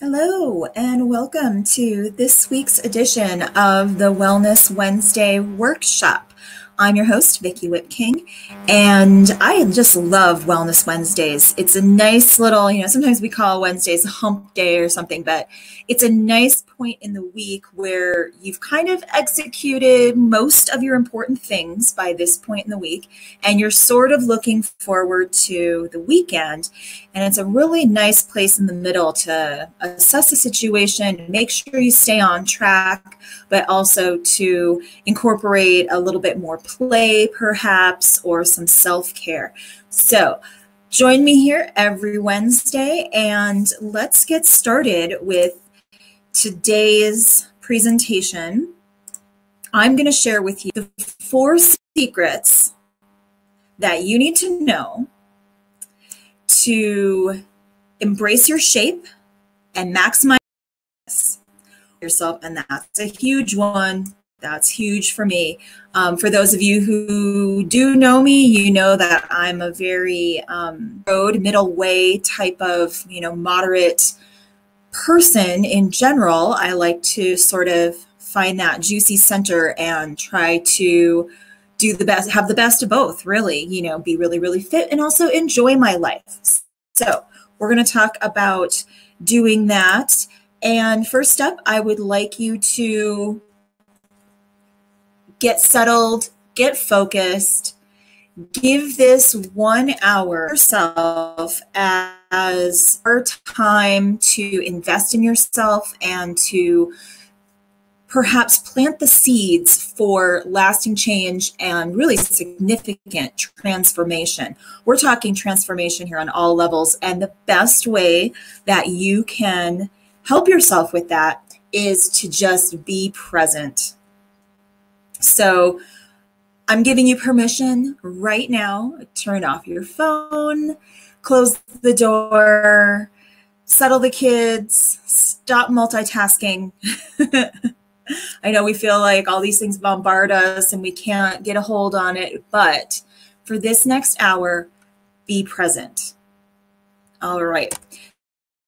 Hello, and welcome to this week's edition of the Wellness Wednesday workshop. I'm your host, Vicki Whitking, and I just love Wellness Wednesdays. It's a nice little, sometimes we call Wednesdays a hump day or something, but it's a nice point in the week where you've kind of executed most of your important things by this point in the week, and you're sort of looking forward to the weekend. And it's a really nice place in the middle to assess the situation, make sure you stay on track, but also to incorporate a little bit more play, perhaps, or some self-care. So join me here every Wednesday, and let's get started with today's presentation. I'm going to share with you the 4 secrets that you need to know to embrace your shape and maximize yourself. And that's a huge one. That's huge for me. For those of you who do know me, you know that I'm a very middle way type of, moderate person in general. I like to sort of find that juicy center and try to do the best, have the best of both, really, be really, really fit and also enjoy my life. So we're going to talk about doing that. And first up, I would like you to get settled, get focused, give this 1 hour yourself as your time to invest in yourself and to perhaps plant the seeds for lasting change and really significant transformation. We're talking transformation here on all levels, and the best way that you can help yourself with that is to just be present. So I'm giving you permission right now. Turn off your phone, close the door, settle the kids, stop multitasking. I know we feel like all these things bombard us and we can't get a hold on it, but for this next hour, be present. All right.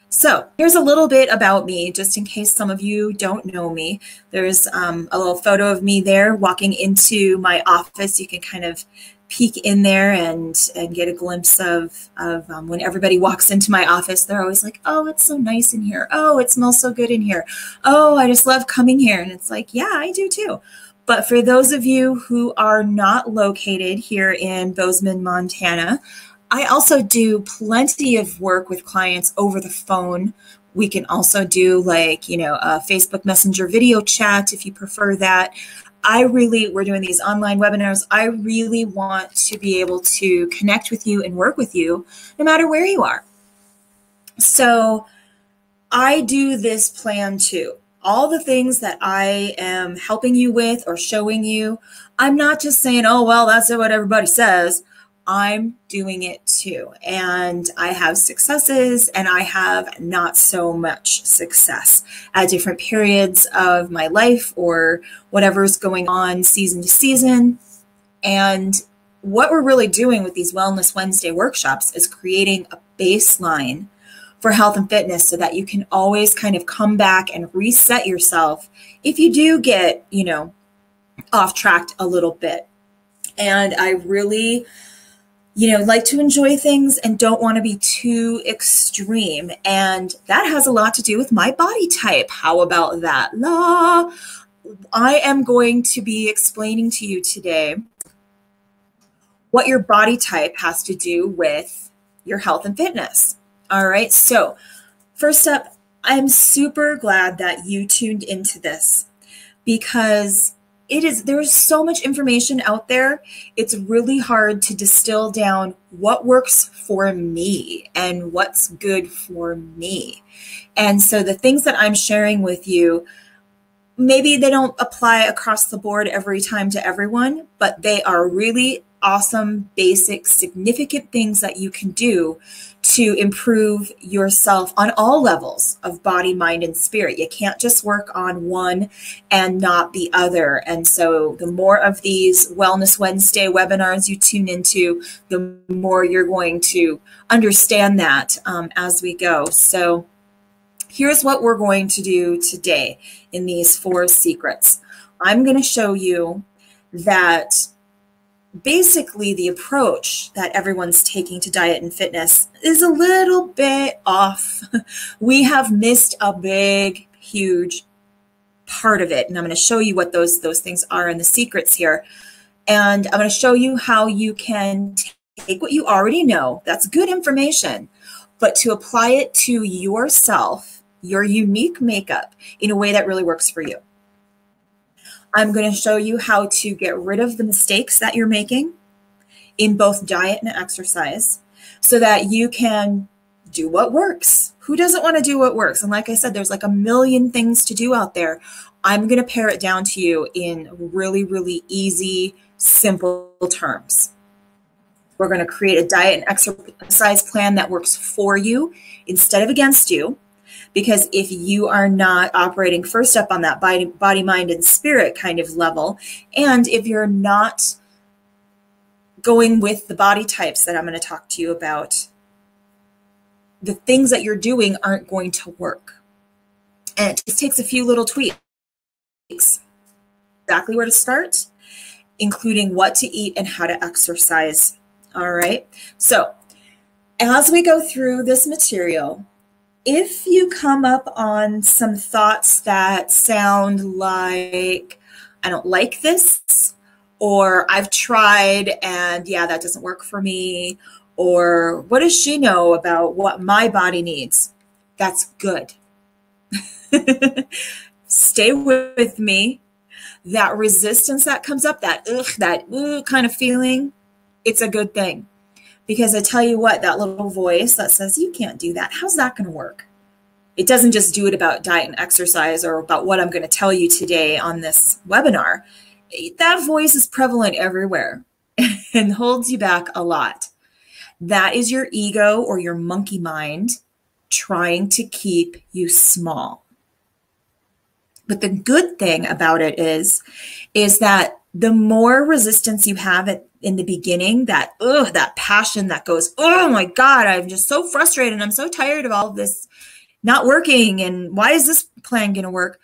So here's a little bit about me, just in case some of you don't know me. There's a little photo of me there walking into my office. You can kind of peek in there and get a glimpse of when everybody walks into my office. They're always like, oh, it's so nice in here. Oh, it smells so good in here. Oh, I just love coming here. And it's like, yeah, I do too. But for those of you who are not located here in Bozeman, Montana, I also do plenty of work with clients over the phone. We can also do a Facebook Messenger video chat if you prefer that. We're doing these online webinars. I really want to be able to connect with you and work with you no matter where you are. So I do this plan too. All the things that I am helping you with or showing you, I'm not just saying, oh, well, that's what everybody says. I'm doing it too. And I have successes and I have not so much success at different periods of my life or whatever's going on season to season. And what we're really doing with these Wellness Wednesday workshops is creating a baseline for health and fitness so that you can always kind of come back and reset yourself if you do get, off track a little bit. And I really like to enjoy things and don't want to be too extreme. And that has a lot to do with my body type. How about that? I am going to be explaining to you today what your body type has to do with your health and fitness. All right. So first up, I'm super glad that you tuned into this because there's so much information out there. It's really hard to distill down what works for me and what's good for me. And so the things that I'm sharing with you, maybe they don't apply across the board every time to everyone, but they are really awesome, basic, significant things that you can do to improve yourself on all levels of body, mind, and spirit. You can't just work on one and not the other. And so the more of these Wellness Wednesday webinars you tune into, the more you're going to understand that as we go. So Here's what we're going to do today in these 4 secrets. I'm going to show you that basically the approach that everyone's taking to diet and fitness is a little bit off. We have missed a big, huge part of it. And I'm going to show you what those things are and the secrets here. And I'm going to show you how you can take what you already know. That's good information, but to apply it to yourself, your unique makeup, in a way that really works for you. I'm going to show you how to get rid of the mistakes that you're making in both diet and exercise so that you can do what works. Who doesn't want to do what works? And like I said, there's like a million things to do out there. I'm going to pare it down to you in really, really easy, simple terms. We're going to create a diet and exercise plan that works for you instead of against you. Because if you are not operating first up on that body, mind, and spirit kind of level, and if you're not going with the body types that I'm going to talk to you about, the things that you're doing aren't going to work. And it just takes a few little tweaks. Exactly where to start, including what to eat and how to exercise. All right. So as we go through this material, if you come up on some thoughts that sound like, I don't like this, or I've tried and yeah, that doesn't work for me, or what does she know about what my body needs? That's good. Stay with me. That resistance that comes up, that kind of feeling, it's a good thing. Because I tell you what, that little voice that says, you can't do that, how's that going to work? It doesn't just do it about diet and exercise or about what I'm going to tell you today on this webinar. That voice is prevalent everywhere and holds you back a lot. That is your ego or your monkey mind trying to keep you small. But the good thing about it is that the more resistance you have in the beginning, that passion that goes, oh my God, I'm just so frustrated and I'm so tired of all of this not working. And why is this plan going to work?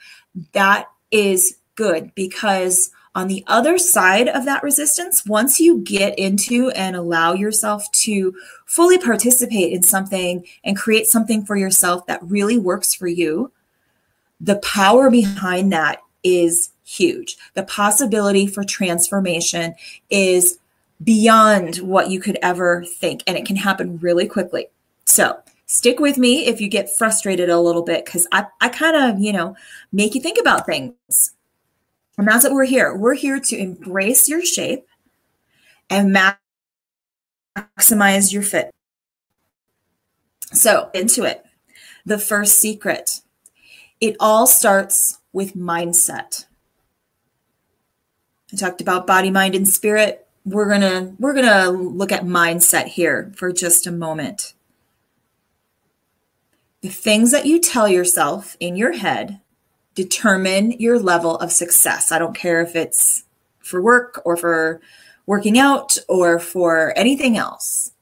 That is good, because on the other side of that resistance, once you get into and allow yourself to fully participate in something and create something for yourself that really works for you, the power behind that is huge. The possibility for transformation is beyond what you could ever think, and it can happen really quickly. So stick with me if you get frustrated a little bit, because I kind of, make you think about things. And that's what we're here. We're here to embrace your shape and maximize your fit. So into it. The first secret. It all starts with mindset. I talked about body, mind, and spirit. We're gonna look at mindset here for just a moment. The things that you tell yourself in your head determine your level of success. I don't care if it's for work or for working out or for anything else.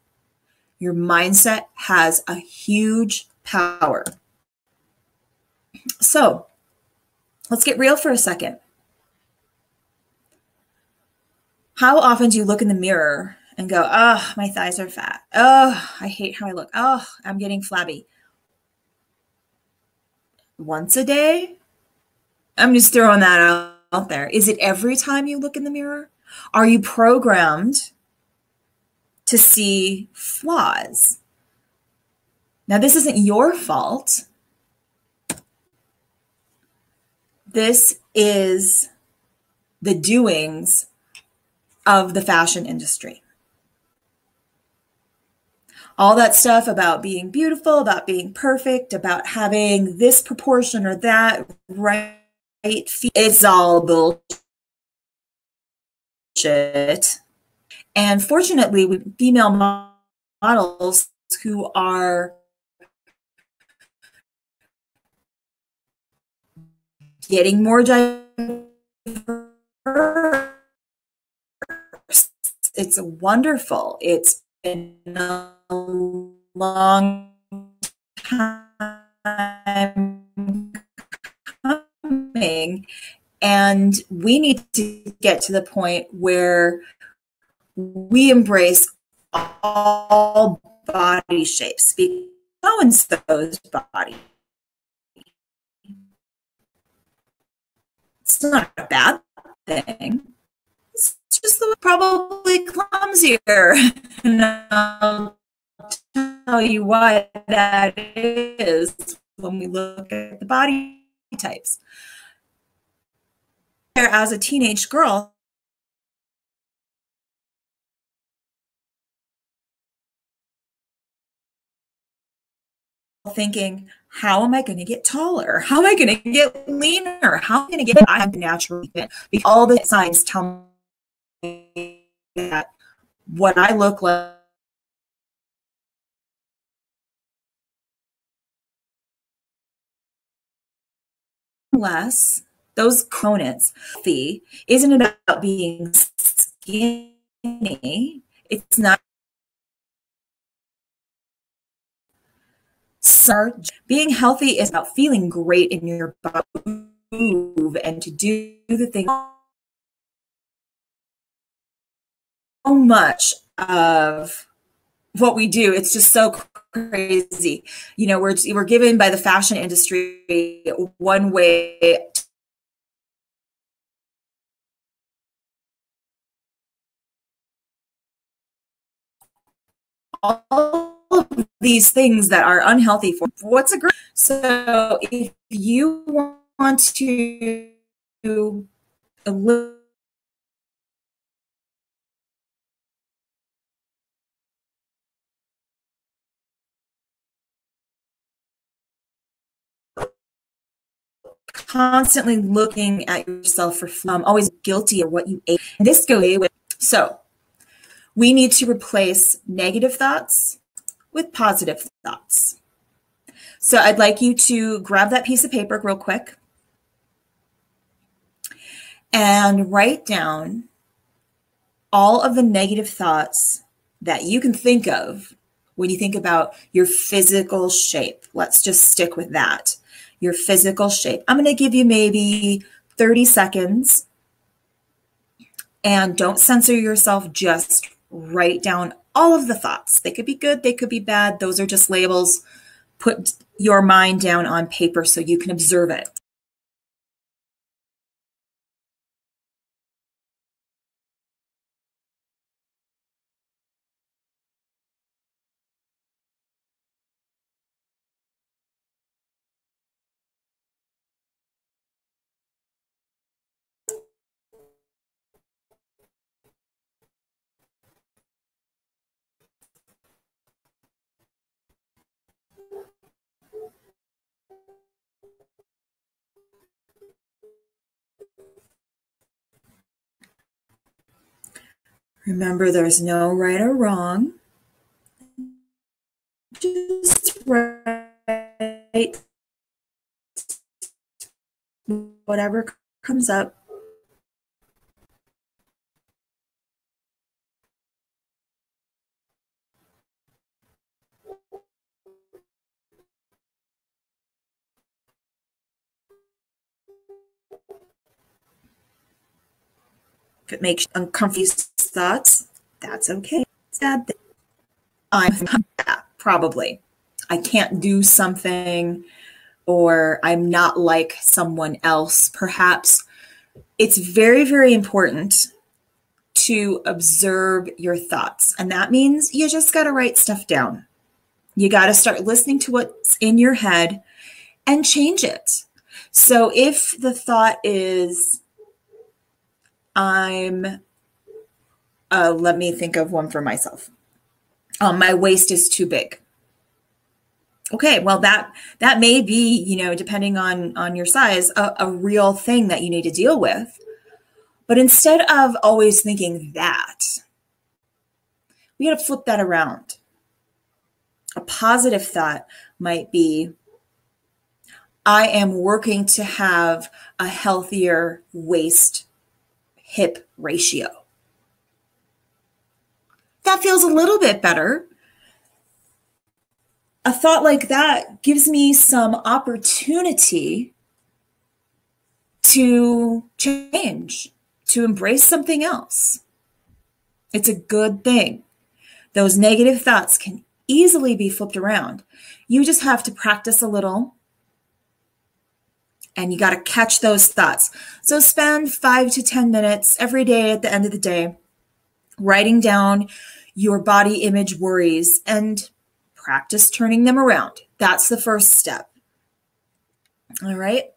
Your mindset has a huge power. So let's get real for a second. How often do you look in the mirror and go, oh, my thighs are fat. Oh, I hate how I look. Oh, I'm getting flabby. Once a day? I'm just throwing that out there. Is it every time you look in the mirror? Are you programmed to see flaws? Now, this isn't your fault. This is the doings of the fashion industry. All that stuff about being beautiful, about being perfect, about having this proportion or that right, it's all bullshit. And fortunately, with female models who are getting more diverse, it's wonderful. It's been a long time time coming, and we need to get to the point where we embrace all body shapes. So and so's body. It's not a bad thing. It's just probably clumsier. And I'll tell you why that is when we look at the body types. As a teenage girl, thinking, how am I going to get taller? How am I going to get leaner? How am I going to get, I'm naturally fit? Because all the signs tell me that what I look like less, those components, healthy isn't about being skinny. It's not. So being healthy is about feeling great in your body, move, and to do the thing. So much of what we do, it's just so crazy. You know, we're given by the fashion industry one way. All of these things that are unhealthy for what's a great. So if you want to live constantly looking at yourself for always guilty of what you ate. And this goes with, so we need to replace negative thoughts with positive thoughts. So I'd like you to grab that piece of paper real quick and write down all of the negative thoughts that you can think of when you think about your physical shape. Let's just stick with that. Your physical shape. I'm going to give you maybe 30 seconds, and don't censor yourself. Just write down all of the thoughts. They could be good, they could be bad. Those are just labels. Put your mind down on paper so you can observe it. Remember, there's no right or wrong. Just write whatever comes up. If it makes you uncomfortable thoughts, that's okay. Sad thing. I'm probably. I can't do something, or I'm not like someone else, perhaps. It's very, very important to observe your thoughts. And that means you just got to write stuff down. You got to start listening to what's in your head and change it. So if the thought is, let me think of one for myself. My waist is too big. Okay, well that may be, you know, depending on your size, a real thing that you need to deal with. But instead of always thinking that, we got to flip that around. A positive thought might be, I am working to have a healthier waist hip ratio. That feels a little bit better a thought like that gives me some opportunity to change, to embrace something else. It's a good thing. Those negative thoughts can easily be flipped around. You just have to practice a little, and you got to catch those thoughts. So spend 5 to 10 minutes every day at the end of the day writing down your body image worries and practice turning them around. That's the first step. All right.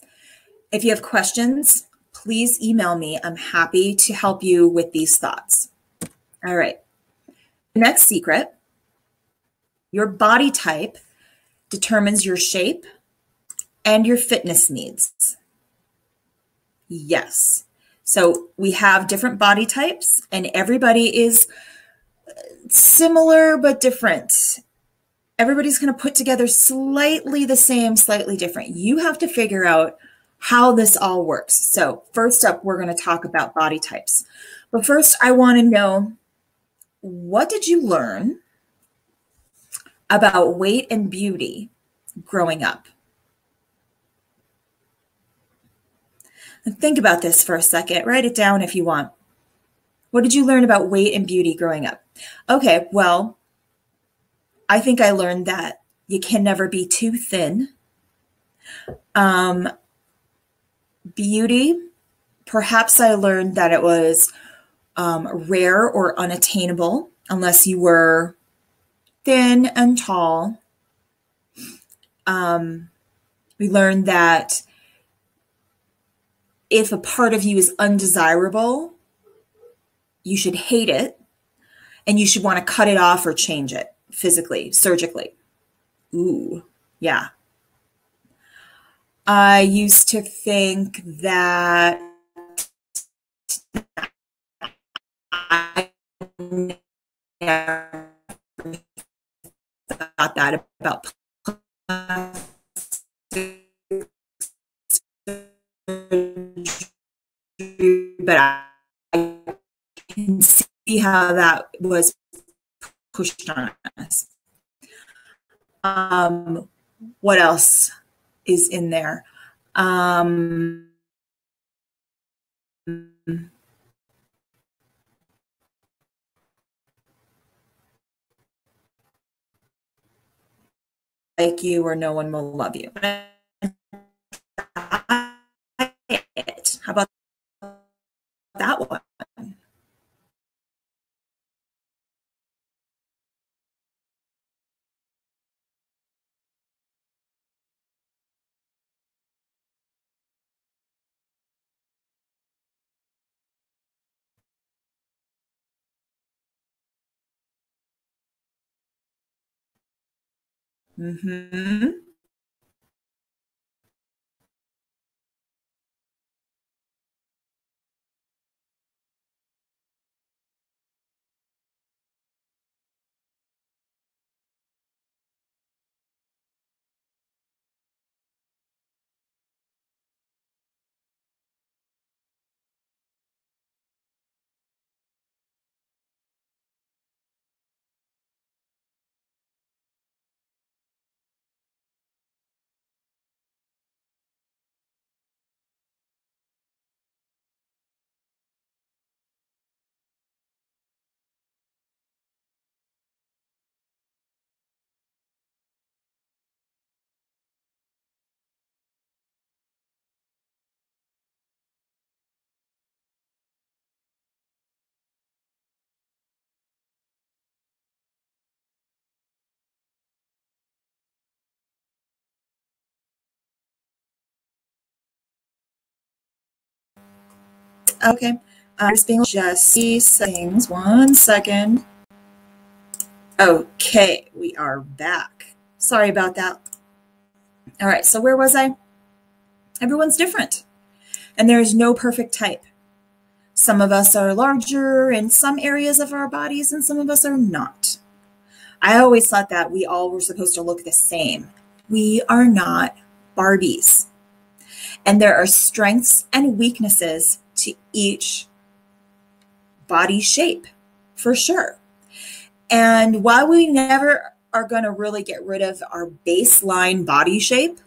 If you have questions, please email me. I'm happy to help you with these thoughts. All right. The next secret, your body type determines your shape and your fitness needs. Yes. So we have different body types, and everybody is similar but different. Everybody's going to put together slightly the same, slightly different. You have to figure out how this all works. So first up, we're going to talk about body types. But first, I want to know, what did you learn about weight and beauty growing up? And think about this for a second. Write it down if you want. What did you learn about weight and beauty growing up? Okay, well, I think I learned that you can never be too thin. Beauty, perhaps I learned that it was rare or unattainable unless you were thin and tall. We learned that if a part of you is undesirable, you should hate it, and you should want to cut it off or change it physically, surgically. Ooh, yeah. I used to think that I never thought that about plastic surgery, but I can see how that was pushed on us. What else is in there? Like you, or no one will love you. How about that one? Mm-hmm. Okay. I'm just being just things. 1 second. Okay, we are back. Sorry about that. All right, so where was I? Everyone's different, and there is no perfect type. Some of us are larger in some areas of our bodies, and some of us are not. I always thought that we all were supposed to look the same. We are not Barbies. And there are strengths and weaknesses to each body shape, for sure. And while we never are going to really get rid of our baseline body shape.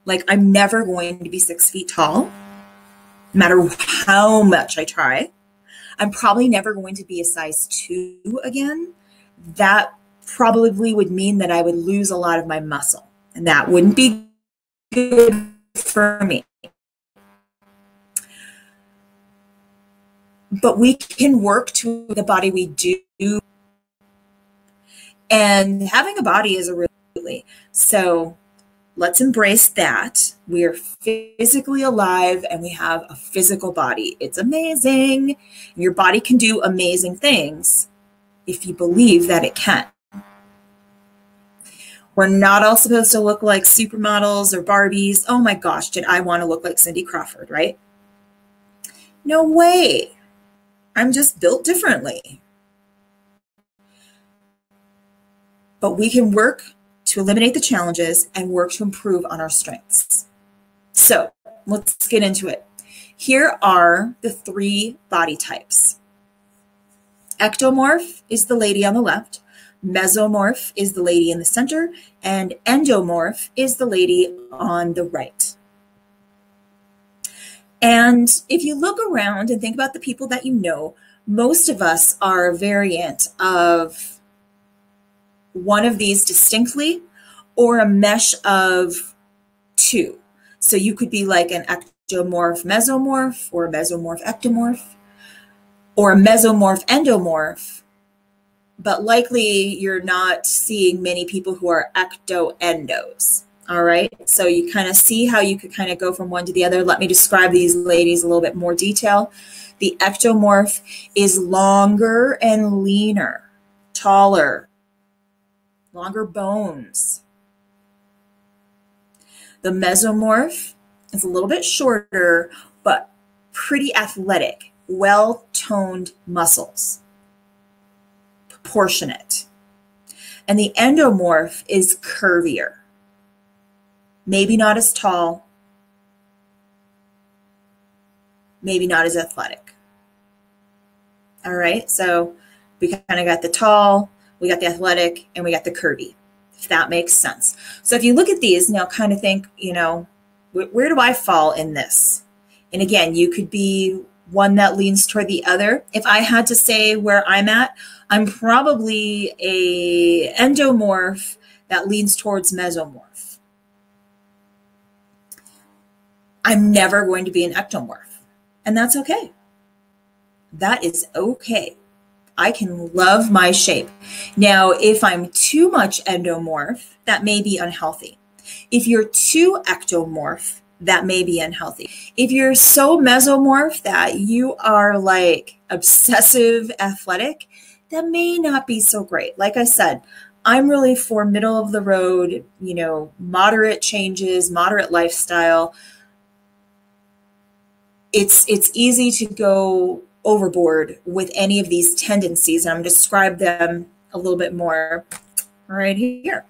Like, I'm never going to be 6 feet tall, no matter how much I try. I'm probably never going to be a size 2 again. That probably would mean that I would lose a lot of my muscle, and that wouldn't be good for me. But we can work to the body we do. And having a body is a really, so let's embrace that. We are physically alive and we have a physical body. It's amazing. Your body can do amazing things if you believe that it can. We're not all supposed to look like supermodels or Barbies. Oh my gosh, did I want to look like Cindy Crawford, right? No way. I'm just built differently. But we can work to eliminate the challenges and work to improve on our strengths. So let's get into it. Here are the 3 body types. Ectomorph is the lady on the left, mesomorph is the lady in the center, and endomorph is the lady on the right. And if you look around and think about the people that you know, most of us are a variant of one of these distinctly, or a mesh of 2. So you could be like an ectomorph mesomorph, or a mesomorph ectomorph, or a mesomorph endomorph, but likely you're not seeing many people who are ecto-endos. All right, so you kind of see how you could kind of go from one to the other. Let me describe these ladies a little bit more detail. The ectomorph is longer and leaner, taller, longer bones. The mesomorph is a little bit shorter, but pretty athletic, well-toned muscles, proportionate. And the endomorph is curvier, maybe not as tall, maybe not as athletic. All right, so we kind of got the tall, we got the athletic, and we got the curvy, if that makes sense. So if you look at these, now kind of think, you know, where do I fall in this? And again, you could be one that leans toward the other. If I had to say where I'm at, I'm probably a endomorph that leans towards mesomorph. I'm never going to be an ectomorph, and that's okay. That is okay. I can love my shape. Now, if I'm too much endomorph, that may be unhealthy. If you're too ectomorph, that may be unhealthy. If you're so mesomorph that you are like obsessive athletic, that may not be so great. Like I said, I'm really for middle of the road, you know, moderate changes, moderate lifestyle. It's easy to go overboard with any of these tendencies, and I'm going to describe them a little bit more right here.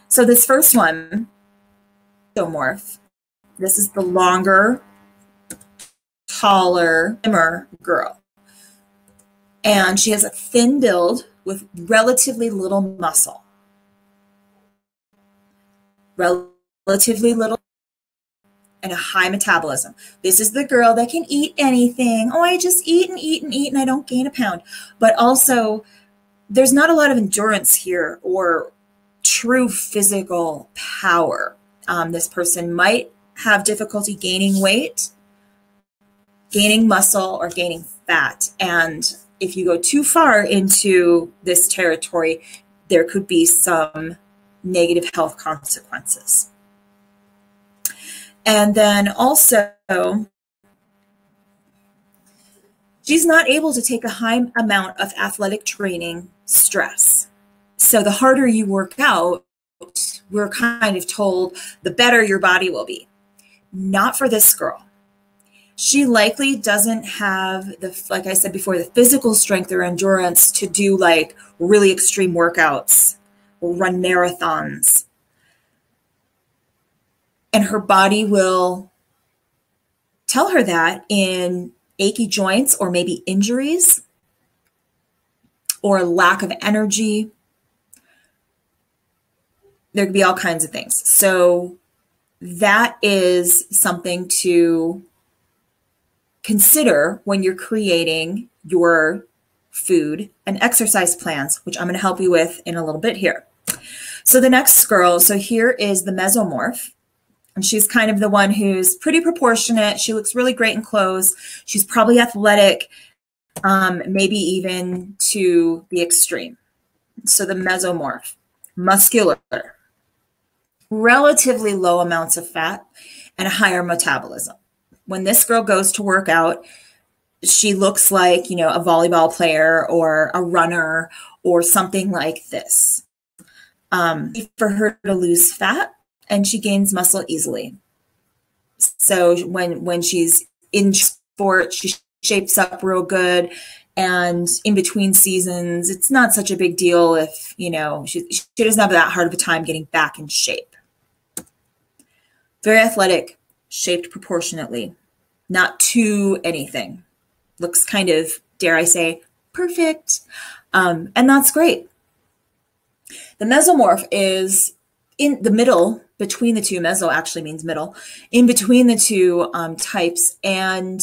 So this first one, endomorph. This is the longer, taller, slimmer girl. And she has a thin build with relatively little muscle. Relatively little and a high metabolism. This is the girl that can eat anything. Oh, I just eat and eat and eat and I don't gain a pound. But also, there's not a lot of endurance here or true physical power. This person might have difficulty gaining weight, gaining muscle, or gaining fat. And if you go too far into this territory, there could be some negative health consequences. And then also, she's not able to take a high amount of athletic training stress. So the harder you work out, we're kind of told, the better your body will be. Not for this girl. She likely doesn't have the, like I said before, the physical strength or endurance to do like really extreme workouts or run marathons. And her body will tell her that in achy joints or maybe injuries or lack of energy. there could be all kinds of things. So that is something to consider when you're creating your food and exercise plans, which I'm going to help you with in a little bit here. So the next girl, so here is the mesomorph. And she's kind of the one who's pretty proportionate. She looks really great in clothes. She's probably athletic, maybe even to the extreme. So the mesomorph, muscular, relatively low amounts of fat, and a higher metabolism. When this girl goes to work out, she looks like, you know, a volleyball player or a runner or something like this. For her to lose fat, and she gains muscle easily. So when she's in sport, she shapes up real good. And in between seasons, it's not such a big deal if, you know, she doesn't have that hard of a time getting back in shape. Very athletic, shaped proportionately, not too anything. Looks kind of, dare I say, perfect. And that's great. The mesomorph is in the middle between the two. Meso actually means middle, in between the two types. And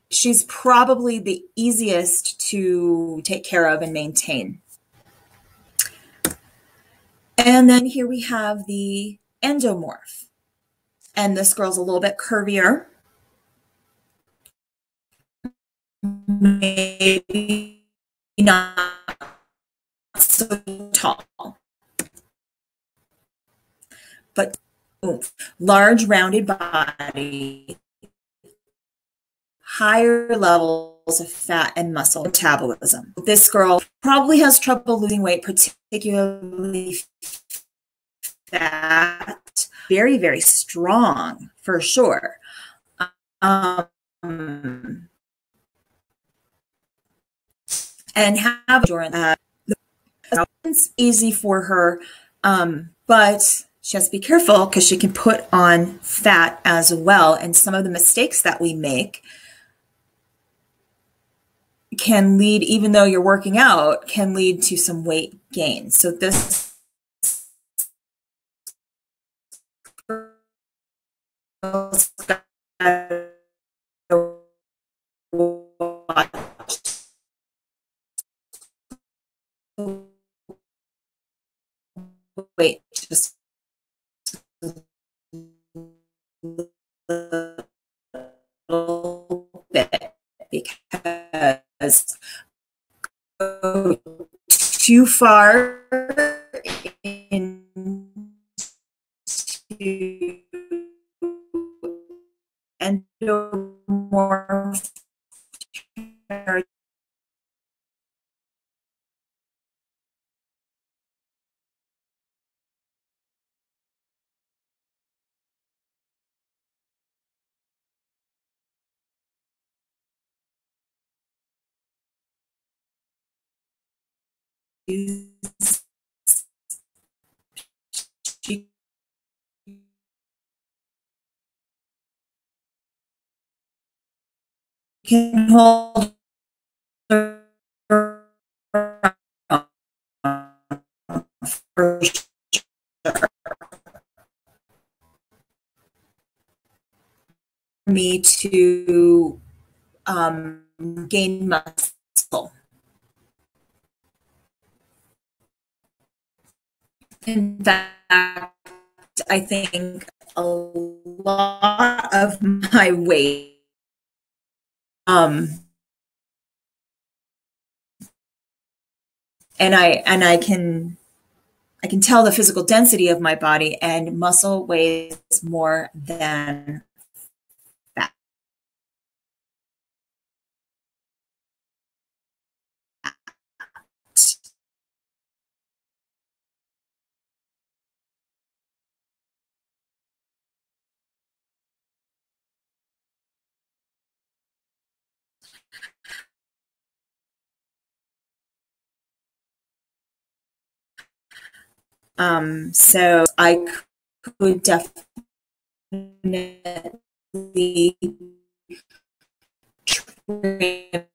she's probably the easiest to take care of and maintain. And then here we have the endomorph. And this girl's a little bit curvier. Maybe not so tall. But large rounded body, higher levels of fat and muscle metabolism. This girl probably has trouble losing weight, particularly fat. Very, very strong for sure. And have it's easy for her, but she has to be careful because she can put on fat as well. And some of the mistakes that we make can lead, even though you're working out, can lead to some weight gain. So this wait, just a little bit, because too far into endomorph she can hold her for sure. Me to gain muscle. In fact, I think a lot of my weight and I can tell the physical density of my body, and muscle weighs more than fat. So I could definitely trim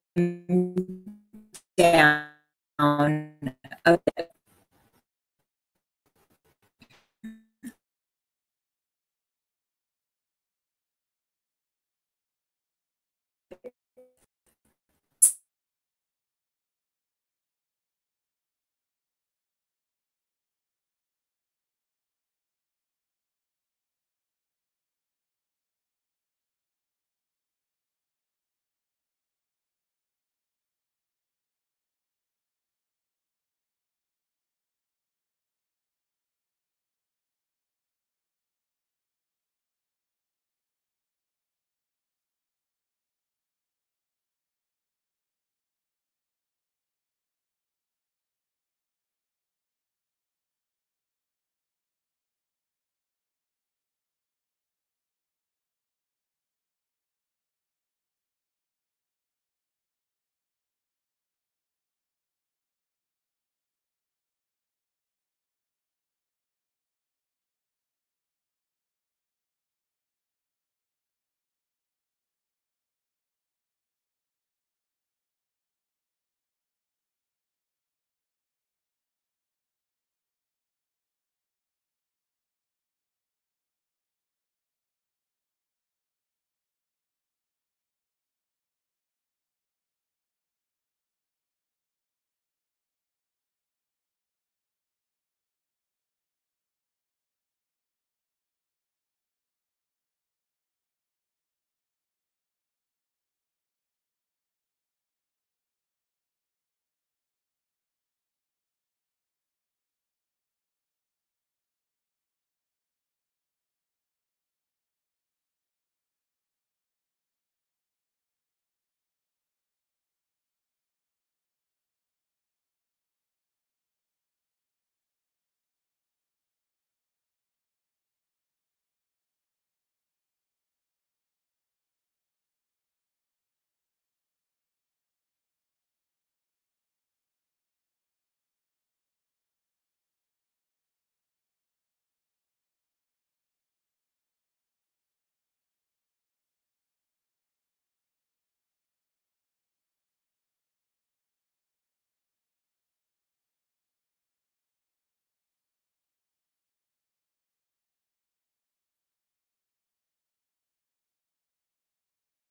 down a bit.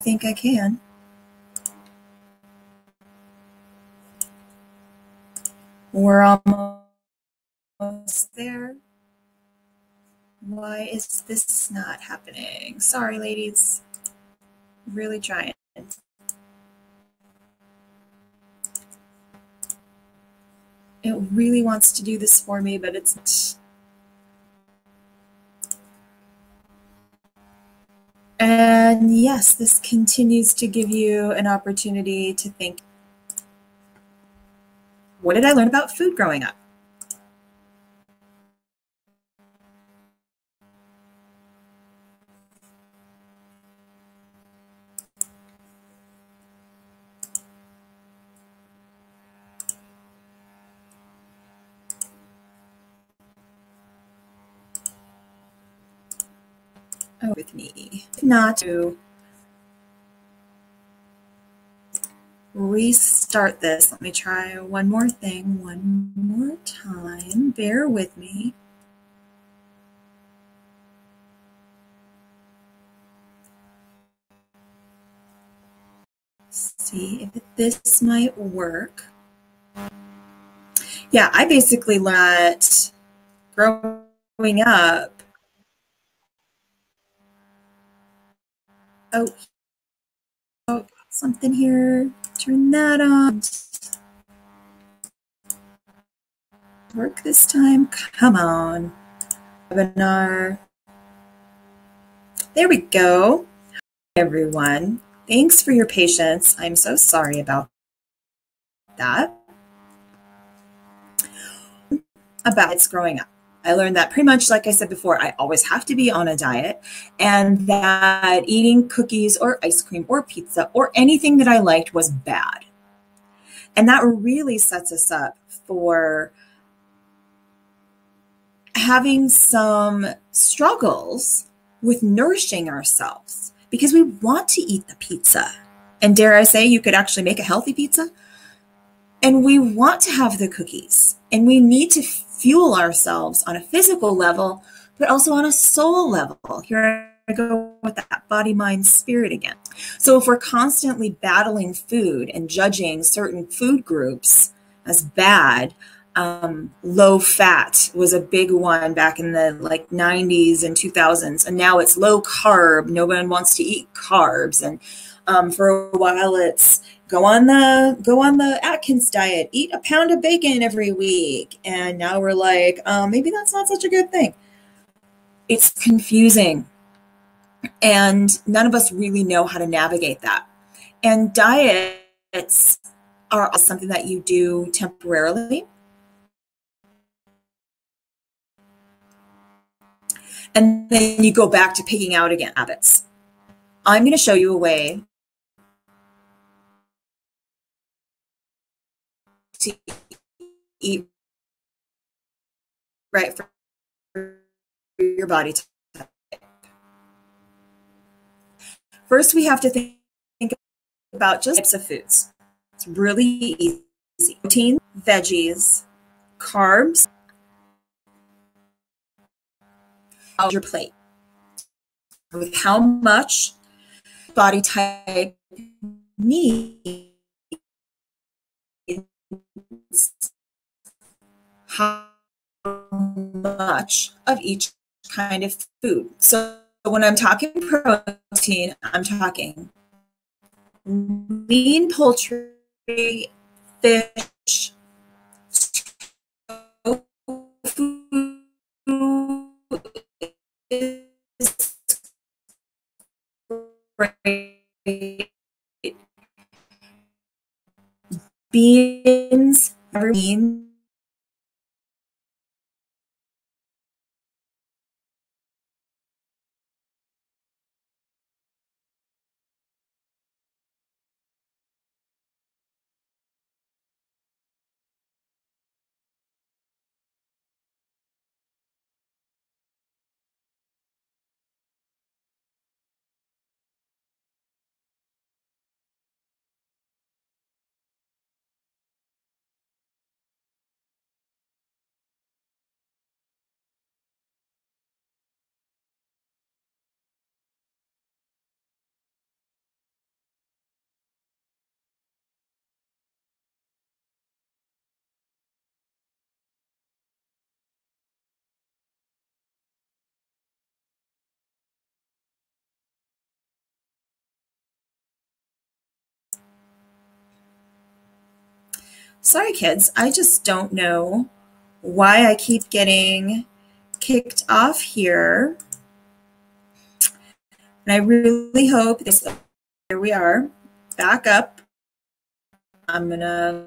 think I can. We're almost there. Why is this not happening? Sorry, ladies. Really trying. It really wants to do this for me, but it's not. And yes, this continues to give you an opportunity to think, what did I learn about food growing up? Oh, with me. Not to restart this. Let me try one more thing one more time. Bear with me. See if this might work. Yeah, I basically learned growing up. Oh, something here. Turn that on. Work this time. Come on. Webinar. There we go. Hi, everyone. Thanks for your patience. I'm so sorry about that. About it's growing up. I learned that pretty much, like I said before, I always have to be on a diet, and that eating cookies or ice cream or pizza or anything that I liked was bad. And that really sets us up for having some struggles with nourishing ourselves because we want to eat the pizza. And dare I say, you could actually make a healthy pizza. And we want to have the cookies, and we need to fuel ourselves on a physical level, but also on a soul level. Here I go with that body, mind, spirit again. So if we're constantly battling food and judging certain food groups as bad, low fat was a big one back in the 90s and 2000s, and now it's low carb. No one wants to eat carbs, and for a while it's go on the Atkins diet, eat a pound of bacon every week, and now we're like, maybe that's not such a good thing. It's confusing, and none of us really know how to navigate that. And diets are something that you do temporarily, and then you go back to picking out again habits. I'm going to show you a way to eat right for your body type. First, we have to think about just types of foods. It's really easy. Protein, veggies, carbs, your plate. With how much body type needs, how much of each kind of food. So when I'm talking protein, I'm talking lean poultry, fish, tofu is great. Beans, beans Sorry, kids. I just don't know why I keep getting kicked off here. And I really hope this, here we are, back up. I'm gonna,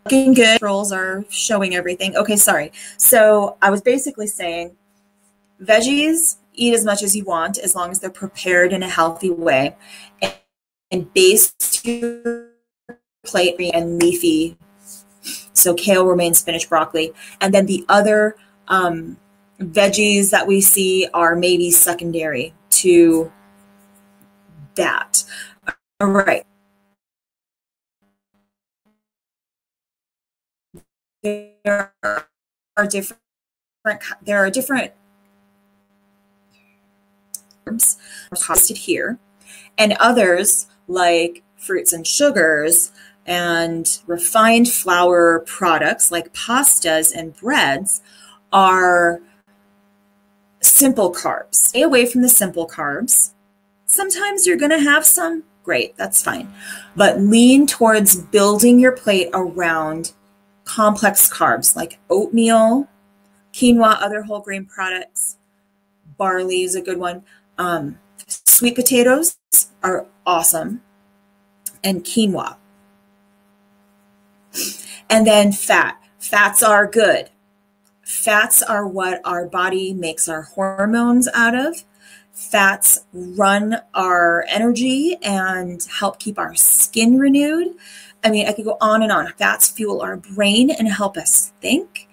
looking good. Controls are showing everything. Okay, sorry. So I was basically saying veggies, eat as much as you want, as long as they're prepared in a healthy way. And baste your plate and leafy. So kale, romaine, spinach, broccoli. And then the other veggies that we see are maybe secondary to that. All right. There are different herbs listed here, and others like fruits and sugars and refined flour products like pastas and breads are simple carbs. Stay away from the simple carbs. Sometimes you're going to have some. Great, that's fine. But lean towards building your plate around complex carbs like oatmeal, quinoa, other whole grain products. Barley is a good one. Sweet potatoes are awesome. And quinoa. And then fat. Fats are good. Fats are what our body makes our hormones out of. Fats run our energy and help keep our skin renewed. I mean, I could go on and on. Fats fuel our brain and help us think.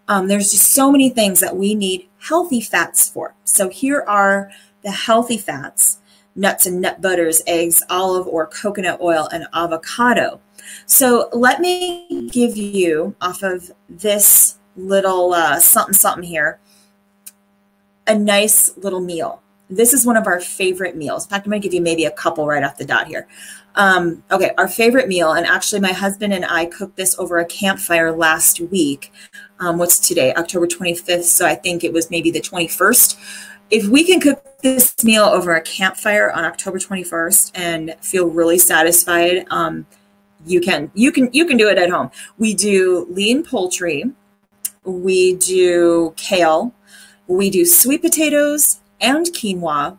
There's just so many things that we need healthy fats for. So here are the healthy fats: nuts and nut butters, eggs, olive or coconut oil, and avocado. So let me give you, off of this little something here, a nice little meal. This is one of our favorite meals. In fact, I'm going to give you maybe a couple right off the dot here. Okay, our favorite meal, and actually my husband and I cooked this over a campfire last week. What's today? October 25th, so I think it was maybe the 21st. If we can cook this meal over a campfire on October 21st and feel really satisfied, you can do it at home. We do lean poultry, we do kale, we do sweet potatoes and quinoa,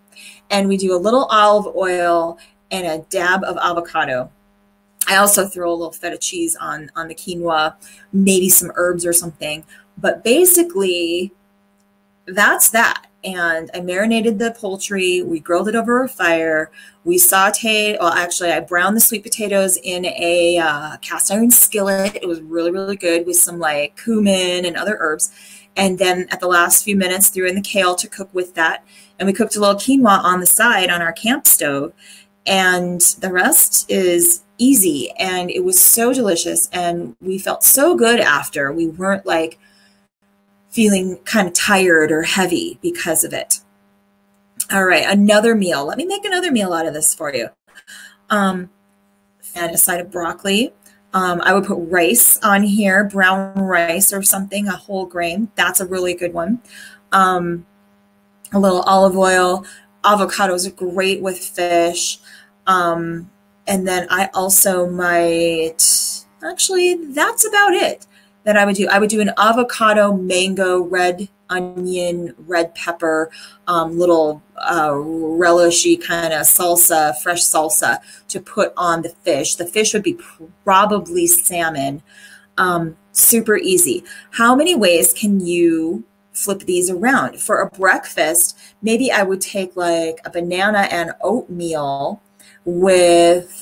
and we do a little olive oil and a dab of avocado. I also throw a little feta cheese on the quinoa, maybe some herbs or something. But basically, that's that. And I marinated the poultry. We grilled it over a fire. We sauteed, well, actually, I browned the sweet potatoes in a cast iron skillet. It was really, really good with some like cumin and other herbs. And then at the last few minutes, threw in the kale to cook with that. And we cooked a little quinoa on the side on our camp stove. And the rest is easy. And it was so delicious. And we felt so good after. We weren't like feeling kind of tired or heavy because of it. All right, another meal. Let me make another meal out of this for you. And a side of broccoli. I would put rice on here, brown rice or something, a whole grain. That's a really good one. A little olive oil. Avocados are great with fish. And then I also might, actually, that's about it that I would do. I would do an avocado, mango, red onion, red pepper, little relishy kind of salsa, fresh salsa to put on the fish. The fish would be probably salmon. Super easy. How many ways can you flip these around? For a breakfast, maybe I would take like a banana and oatmeal with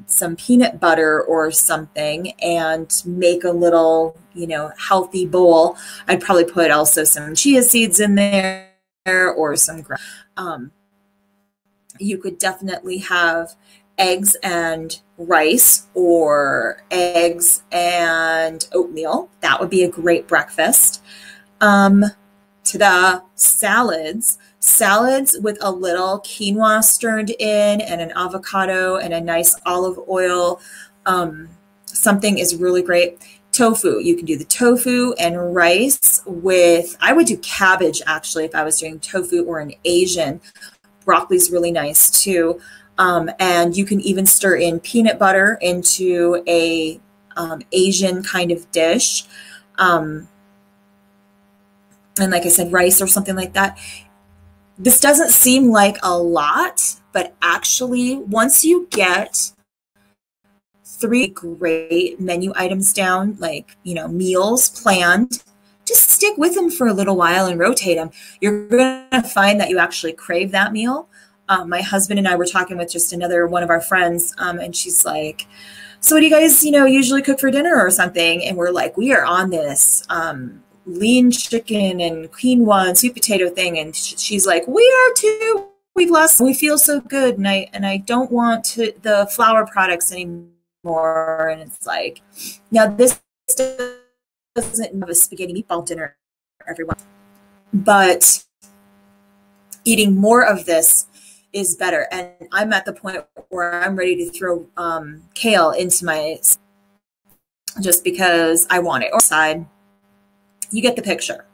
some peanut butter or something and make a little, healthy bowl. I'd probably put also some chia seeds in there or some you could definitely have eggs and rice or eggs and oatmeal. That would be a great breakfast. Ta-da, salads. Salads with a little quinoa stirred in and an avocado and a nice olive oil. Something is really great. Tofu. You can do the tofu and rice with, I would do cabbage actually if I was doing tofu or an Asian. Broccoli's really nice too. And you can even stir in peanut butter into a Asian kind of dish. And like I said, rice or something like that. This doesn't seem like a lot, but actually, once you get 3 great menu items down, like, meals planned, just stick with them for a little while and rotate them. You're going to find that you actually crave that meal. My husband and I were talking with just another one of our friends, and she's like, so what do you guys, usually cook for dinner or something? And we're like, we are on this lean chicken and quinoa and sweet potato thing. And she's like, we are too. We feel so good. And I don't want the flour products anymore. And it's like, now this doesn't have a spaghetti meatball dinner, everyone. But eating more of this is better. And I'm at the point where I'm ready to throw kale into my, just because I want it. Or side, you get the picture.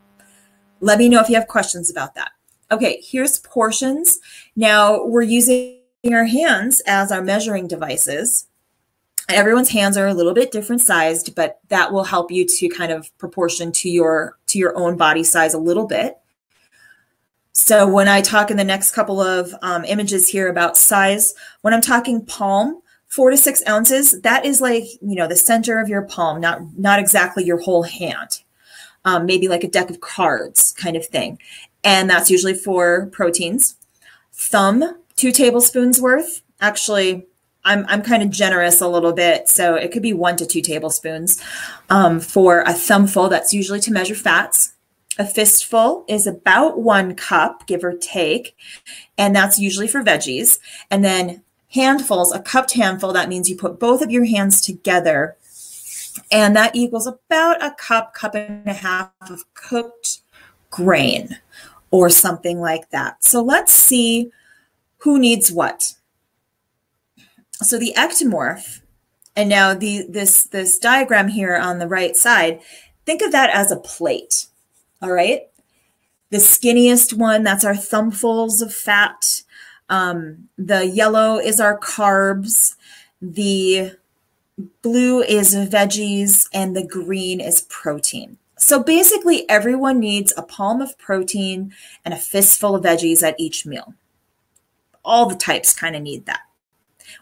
Let me know if you have questions about that. Okay, here's portions. Now we're using our hands as our measuring devices. Everyone's hands are a little bit different sized, but that will help you to kind of proportion to your own body size a little bit. So when I talk in the next couple of images here about size, when I'm talking palm, 4 to 6 ounces, that is like, the center of your palm, not exactly your whole hand. Maybe like a deck of cards kind of thing. And that's usually for proteins. Thumb, 2 tablespoons worth. Actually, I'm kind of generous a little bit. So it could be 1 to 2 tablespoons for a thumbful. That's usually to measure fats. A fistful is about 1 cup, give or take. And that's usually for veggies. And then handfuls, a cupped handful, that means you put both of your hands together. And that equals about a cup and a half of cooked grain or something like that. So let's see who needs what. So the ectomorph, and now this diagram here on the right side, think of that as a plate, all right? The skinniest one, that's our thumbfuls of fat. The yellow is our carbs. The blue is veggies, and the green is protein. So basically everyone needs a palm of protein and a fistful of veggies at each meal. All the types kind of need that.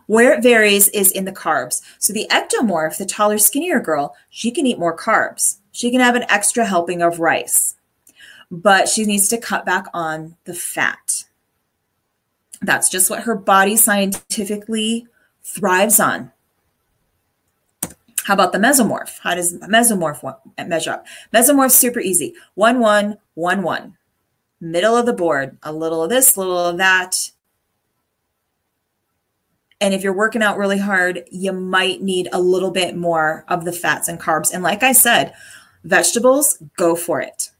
Where it varies is in the carbs. So the ectomorph, the taller, skinnier girl, she can eat more carbs. She can have an extra helping of rice, but she needs to cut back on the fat. That's just what her body scientifically thrives on. How about the mesomorph? How does the mesomorph measure up? Mesomorph's super easy. 1, 1, 1, 1. Middle of the board. A little of this, a little of that. And if you're working out really hard, you might need a little bit more of the fats and carbs. And like I said, vegetables, go for it.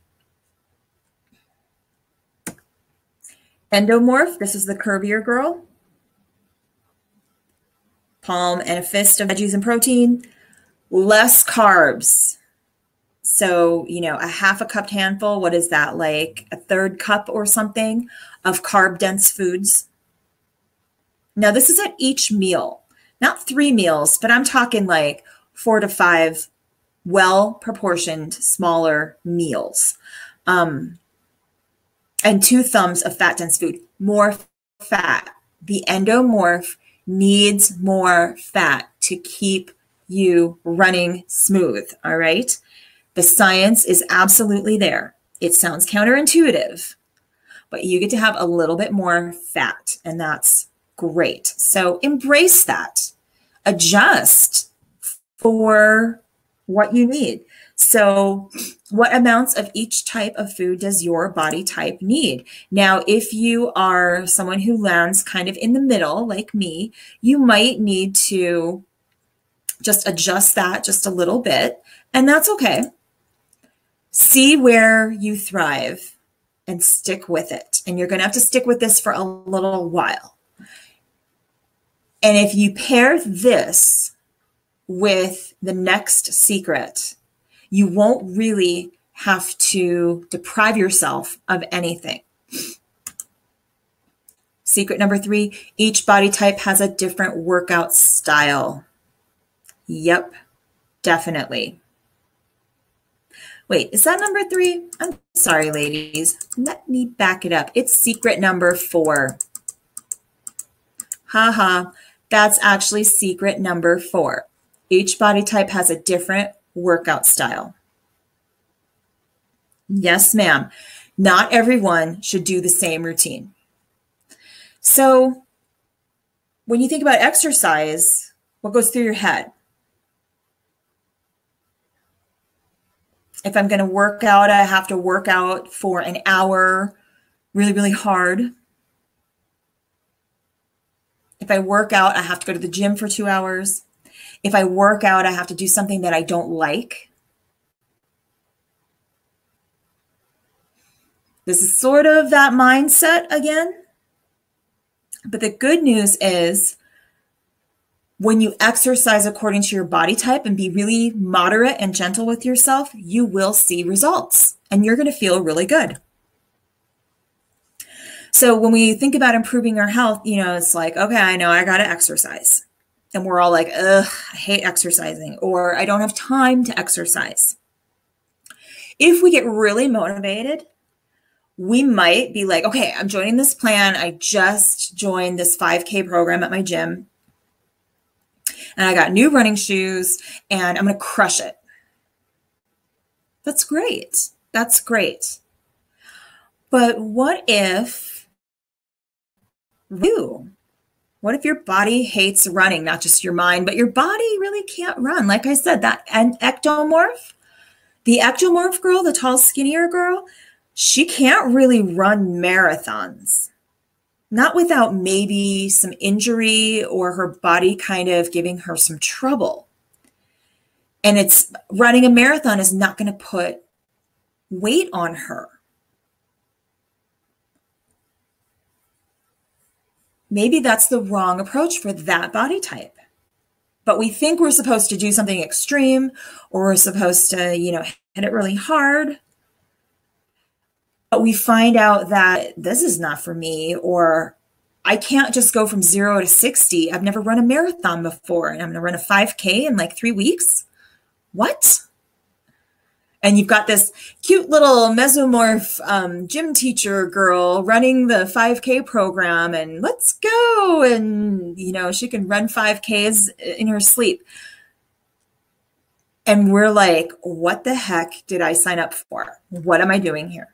Endomorph, this is the curvier girl. Palm and a fist of veggies and protein. Less carbs. So, a half a cupped handful, what is that, like a 1/3 cup or something of carb-dense foods? Now, this is at each meal, not 3 meals, but I'm talking like 4 to 5 well-proportioned, smaller meals. And 2 thumbs of fat-dense food, more fat. The endomorph needs more fat to keep you running smooth, all right? The science is absolutely there. It sounds counterintuitive, but you get to have a little bit more fat, and that's great. So embrace that. Adjust for what you need. So what amounts of each type of food does your body type need? Now, if you are someone who lands kind of in the middle, like me, you might need to just adjust that just a little bit, and that's okay. See where you thrive and stick with it. And you're going to have to stick with this for a little while. And if you pair this with the next secret, you won't really have to deprive yourself of anything. Secret number 3, each body type has a different workout style. Yep. Definitely. Wait, is that number 3? I'm sorry, ladies. Let me back it up. It's secret number 4. Haha, that's actually secret number 4. Each body type has a different workout style. Yes, ma'am. Not everyone should do the same routine. So when you think about exercise, what goes through your head? If I'm going to work out, I have to work out for an hour, really, really hard. If I work out, I have to go to the gym for 2 hours. If I work out, I have to do something that I don't like. This is sort of that mindset again. But the good news is when you exercise according to your body type and be really moderate and gentle with yourself, you will see results and you're going to feel really good. So when we think about improving our health, it's like, okay, I know I got to exercise. And we're all like, ugh, I hate exercising, or I don't have time to exercise. If we get really motivated, we might be like, okay, I'm joining this plan. I just joined this 5K program at my gym. And I got new running shoes and I'm going to crush it. That's great. That's great. But what if your body hates running, not just your mind, but your body really can't run? Like I said, that the ectomorph girl, the tall, skinnier girl, she can't really run marathons. Not without maybe some injury or her body kind of giving her some trouble. And it's running a marathon is not going to put weight on her. Maybe that's the wrong approach for that body type. But we think we're supposed to do something extreme, or we're supposed to, hit it really hard. But we find out that this is not for me, or I can't just go from 0 to 60. I've never run a marathon before, and I'm going to run a 5K in like 3 weeks. What? And you've got this cute little mesomorph gym teacher girl running the 5K program, and let's go. And, she can run 5Ks in her sleep. And we're like, what the heck did I sign up for? What am I doing here?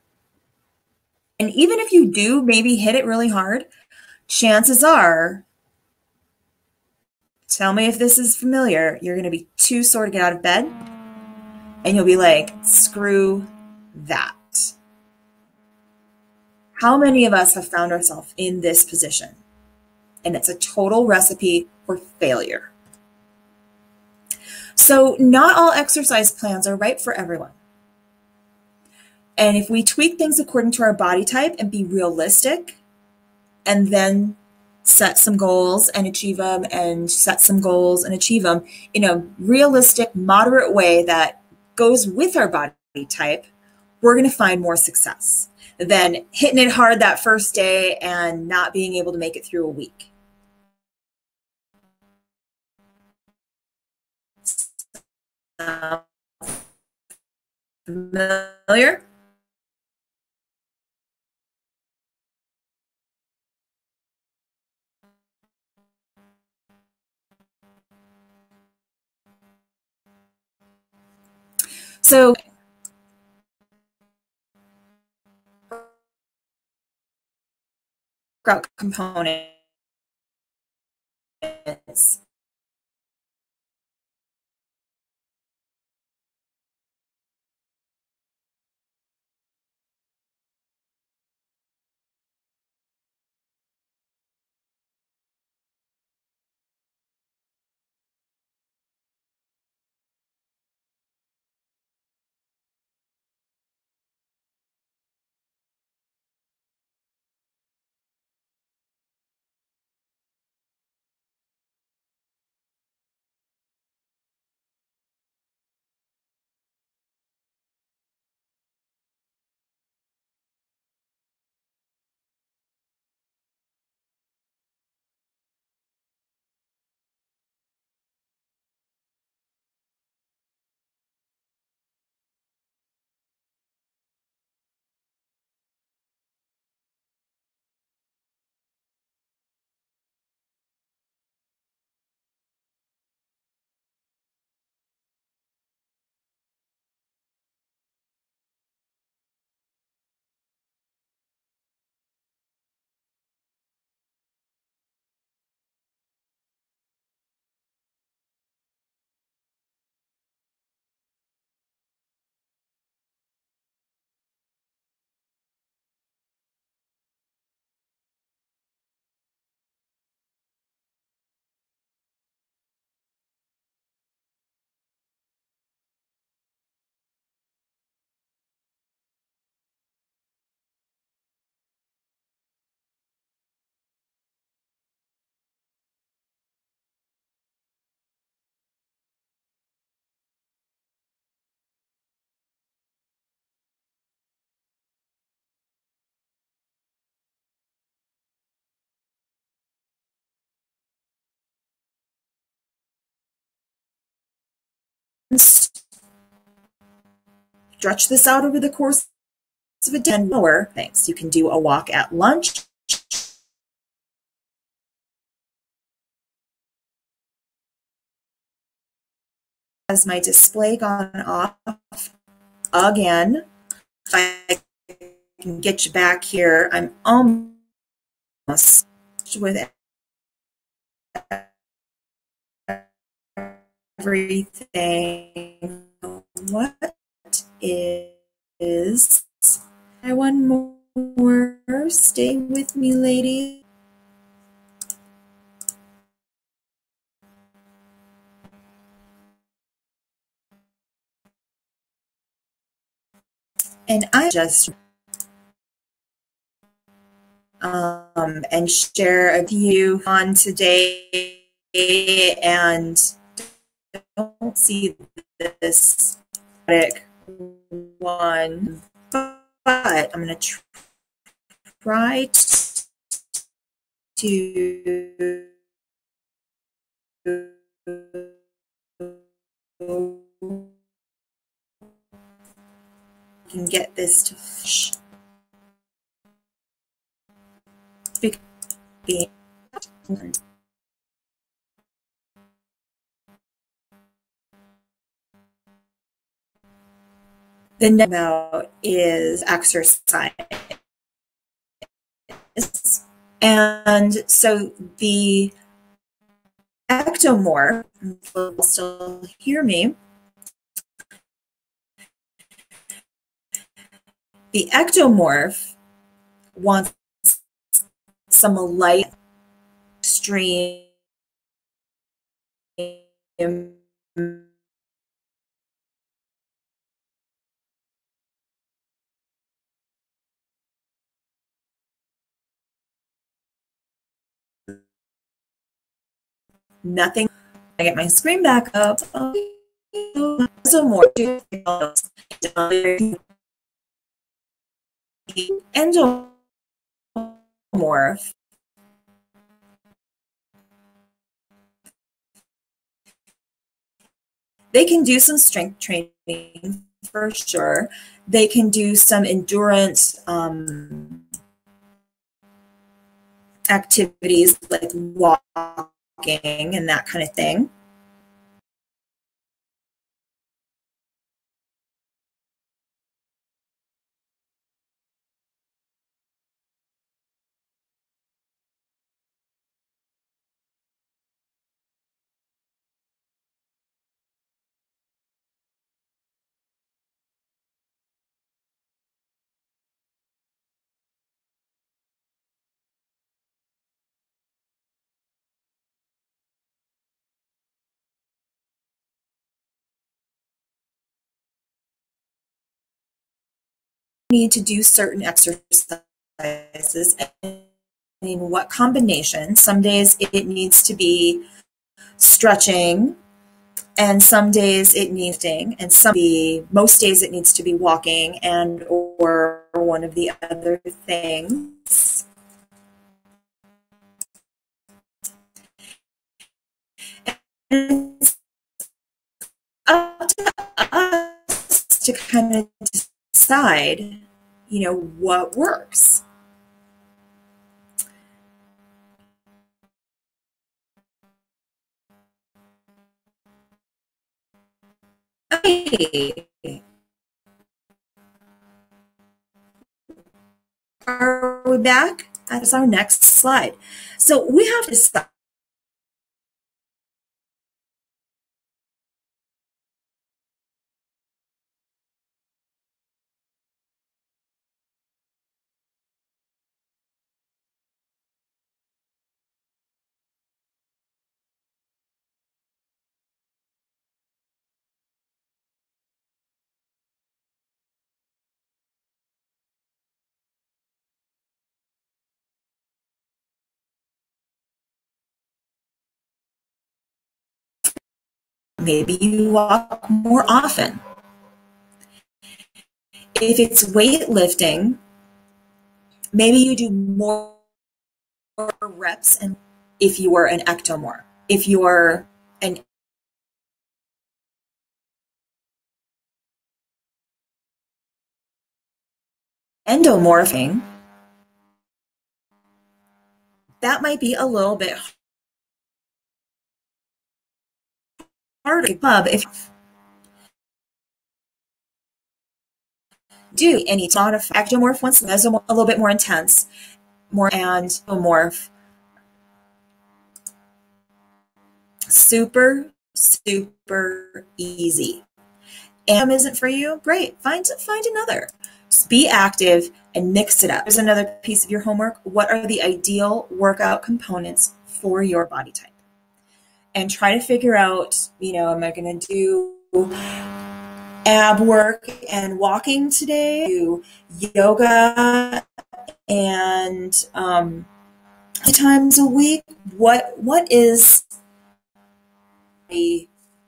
And even if you do maybe hit it really hard, chances are, tell me if this is familiar, you're going to be too sore to get out of bed. And you'll be like, screw that. How many of us have found ourselves in this position? And it's a total recipe for failure. So not all exercise plans are right for everyone. And if we tweak things according to our body type and be realistic, and then set some goals and achieve them, and set some goals and achieve them in a realistic, moderate way that goes with our body type, we're going to find more success than hitting it hard that first day and not being able to make it through a week. Familiar? So workout components. stretch this out over the course of a day and lower things. You can do a walk at lunch. Has my display gone off again? If I can get you back here, I'm almost with everything. What is one more? Stay with me, lady. And I just and share a view on today, and don't see this one, but I'm going to try to can get this to fish. The next about is exercise. And so the ectomorph will still hear me. The ectomorph wants some light stream nothing. I get my screen back up. So more endomorph. They can do some strength training for sure. They can do some endurance activities like walking and that kind of thing. Need to do certain exercises and in what combination. Some days it needs to be stretching, and some days it needs and most days it needs to be walking and or one of the other things. And it's up to us to kind of decide, what works. Okay. Are we back? That's our next slide. So we have to stop. Maybe you walk more often. If it's weightlifting, maybe you do more reps. And if you are an ectomorph, if you're an endomorphing, that might be a little bit harder. Club, if do any not of ectomorph once mesomorph a little bit more intense, more and morph. Super easy. And isn't for you? Great. Find another. Just be active and mix it up. Here's another piece of your homework. What are the ideal workout components for your body type? And try to figure out, am I going to do ab work and walking today? Do yoga and 2 times a week? What is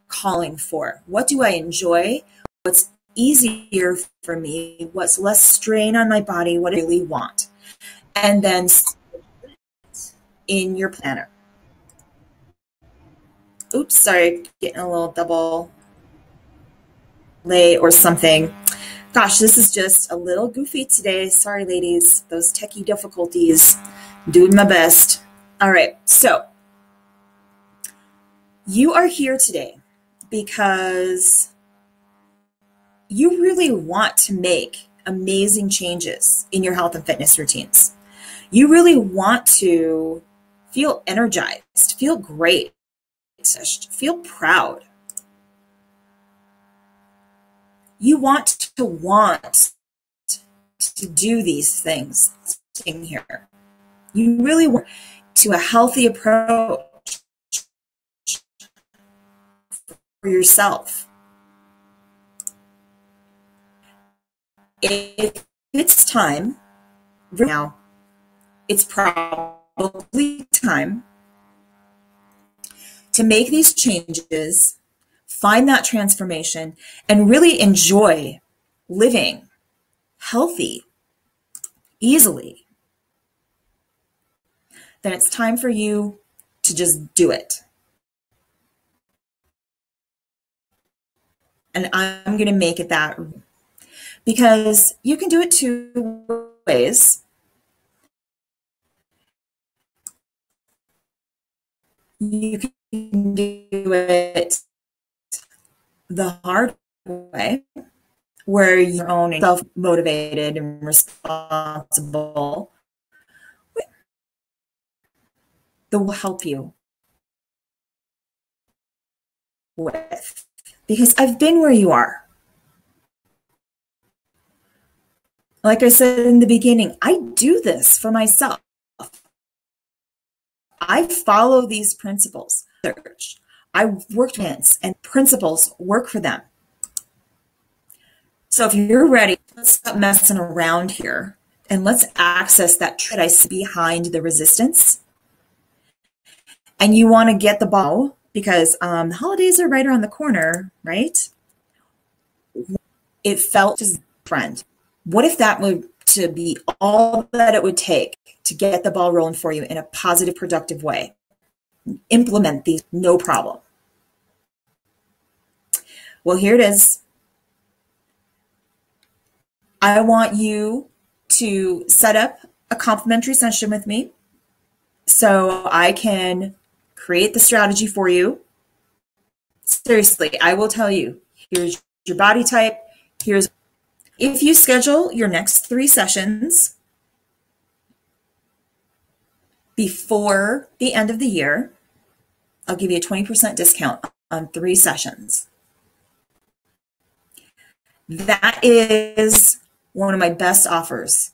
calling for? What do I enjoy? What's easier for me? What's less strain on my body? What I really want? And then in your planner. Oops, sorry, getting a little double lay or something. Gosh, this is just a little goofy today. Sorry, ladies, those techie difficulties. I'm doing my best. All right, so you are here today because you really want to make amazing changes in your health and fitness routines. You really want to feel energized, feel great, feel proud. You want to do these things in here. You really want to a healthy approach for yourself. If it's time, right now, it's probably time to make these changes, find that transformation, and really enjoy living healthy, easily. Then it's time for you to just do it. And I'm going to make it that, because you can do it 2 ways. You can do it the hard way, where you're own self-motivated and responsible. That will help you with, because I've been where you are. Like I said in the beginning, I do this for myself. I follow these principles. I've worked with clients, and principles work for them. So if you're ready, let's stop messing around here and let's access that truth I see behind the resistance. And you want to get the ball, because holidays are right around the corner, right? It felt as a friend. What if that were to be all that it would take to get the ball rolling for you in a positive, productive way? Implement these, no problem. Well, here it is. I want you to set up a complimentary session with me so I can create the strategy for you. Seriously, I will tell you, here's your body type. If you schedule your next 3 sessions before the end of the year, I'll give you a 20% discount on 3 sessions. That is one of my best offers.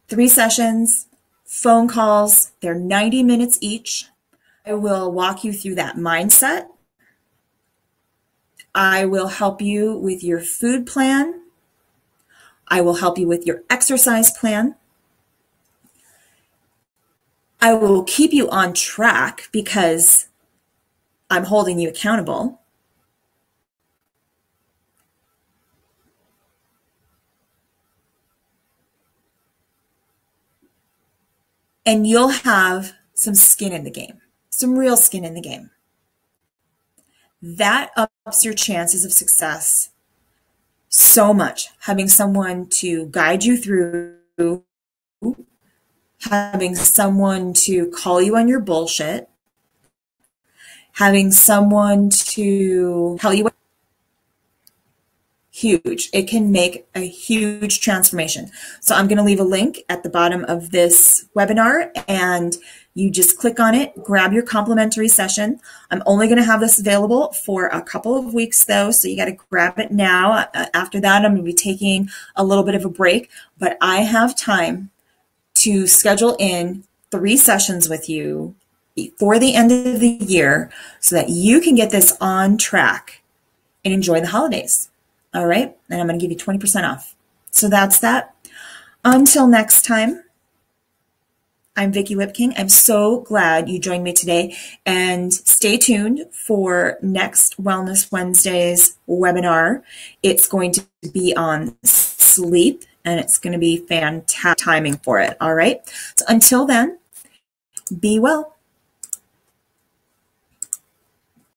3 sessions, phone calls, they're 90 minutes each. I will walk you through that mindset. I will help you with your food plan. I will help you with your exercise plan. I will keep you on track because I'm holding you accountable. And you'll have some skin in the game, some real skin in the game. That ups your chances of success so much. Having someone to guide you through, having someone to call you on your bullshit, having someone to tell you what huge. It can make a huge transformation. So I'm going to leave a link at the bottom of this webinar, and you just click on it, grab your complimentary session. I'm only going to have this available for a couple of weeks though, so you got to grab it now. After that, I'm going to be taking a little bit of a break, but I have time to schedule in 3 sessions with you before the end of the year so that you can get this on track and enjoy the holidays. All right, and I'm going to give you 20% off. So that's that. Until next time, I'm Vicki Whipking. I'm so glad you joined me today, and stay tuned for next Wellness Wednesday's webinar. It's going to be on sleep, and it's going to be fantastic timing for it. All right, so until then, be well.